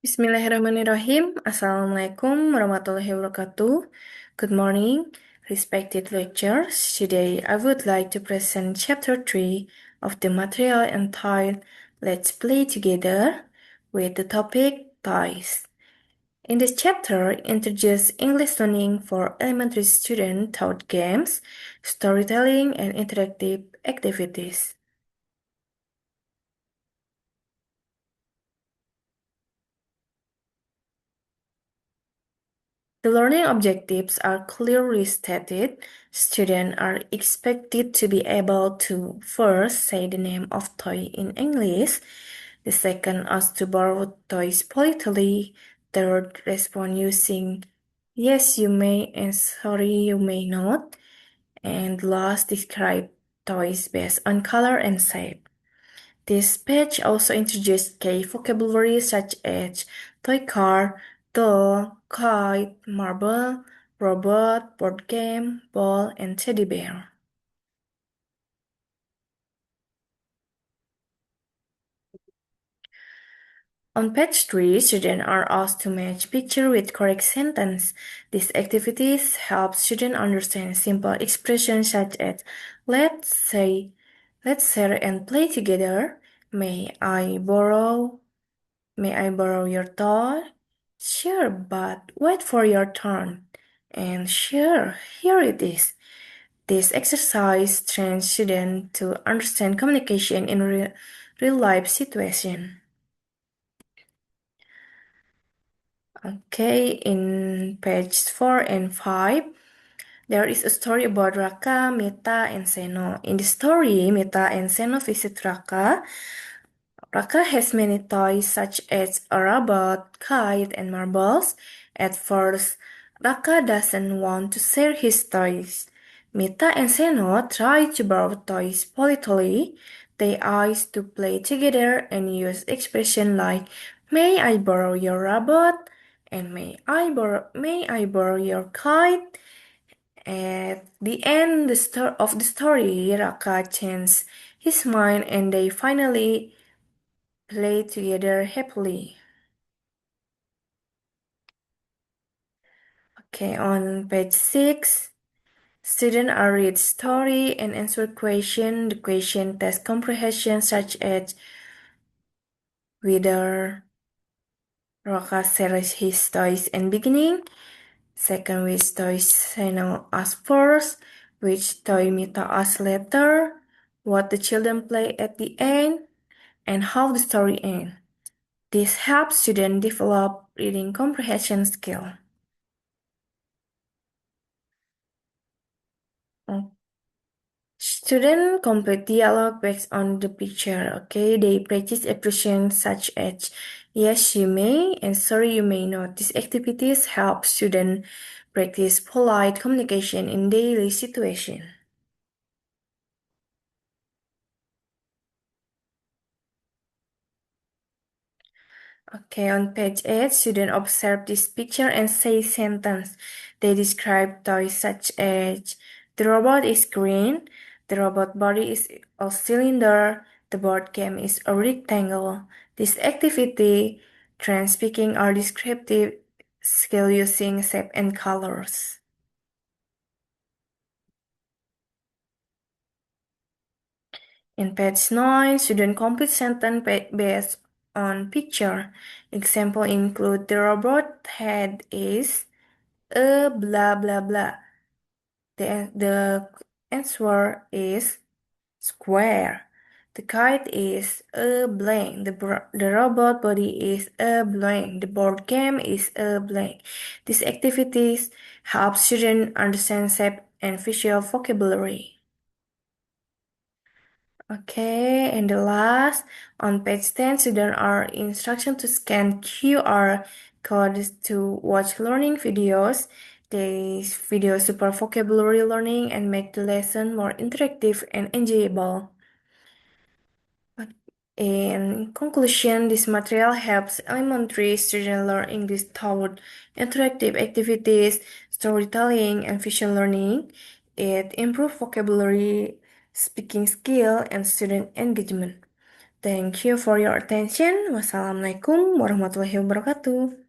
Bismillahirrahmanirrahim. Assalamualaikum warahmatullahi wabarakatuh. Good morning, respected lecturers. Today I would like to present chapter 3 of the material entitled Let's Play Together with the topic Toys. In this chapter, introduce English learning for elementary students through games, storytelling, and interactive activities. The learning objectives are clearly stated. Students are expected to be able to first say the name of toy in English, the second ask to borrow toys politely, third respond using yes you may and sorry you may not, and last describe toys based on color and shape. This page also introduced key vocabulary such as toy car, doll, kite, marble, robot, board game, ball, and teddy bear. On page 3, students are asked to match picture with correct sentence. These activities help students understand simple expressions such as let's say, let's share and play together. May I borrow your toy? Sure, but wait for your turn. And sure, here it is. This exercise trains students to understand communication in real life situation. Okay, in page 4 and 5, there is a story about Raka, Mita, and Seno. In the story, Mita and Seno visit Raka. Raka has many toys such as a robot, kite, and marbles. At first, Raka doesn't want to share his toys. Mita and Seno try to borrow toys politely. They ask to play together and use expressions like "May I borrow your robot?" and "May I borrow your kite?" At the end of the story, Raka changes his mind and they finally play together happily. Okay, on page 6, students are read story and answer question. The question test comprehension such as whether Raka shares his toys in beginning, second which toys Seno asked first, which toy Mita asked later, what the children play at the end, and how the story ends. This helps students develop reading comprehension skill. Students complete dialogue based on the picture, okay? They practice expressions such as yes you may and sorry you may not. These activities help students practice polite communication in daily situation. Okay, on page 8, students observe this picture and say sentence. They describe toys such as the robot is green, the robot body is a cylinder, the board game is a rectangle. This activity, trend speaking or descriptive skill using shape and colors. In page 9, student complete sentence based on picture. Example include the robot head is a blah blah blah. The answer is square. The kite is a blank. The robot body is a blank. The board game is a blank. These activities help students understand shape and visual vocabulary. Okay, and the last, on page 10, students are instructed to scan QR codes to watch learning videos. These videos support vocabulary learning and make the lesson more interactive and enjoyable. In conclusion, this material helps elementary students learn English through interactive activities, storytelling, and visual learning. It improves vocabulary, speaking skill, and student engagement. Thank you for your attention. Wassalamualaikum warahmatullahi wabarakatuh.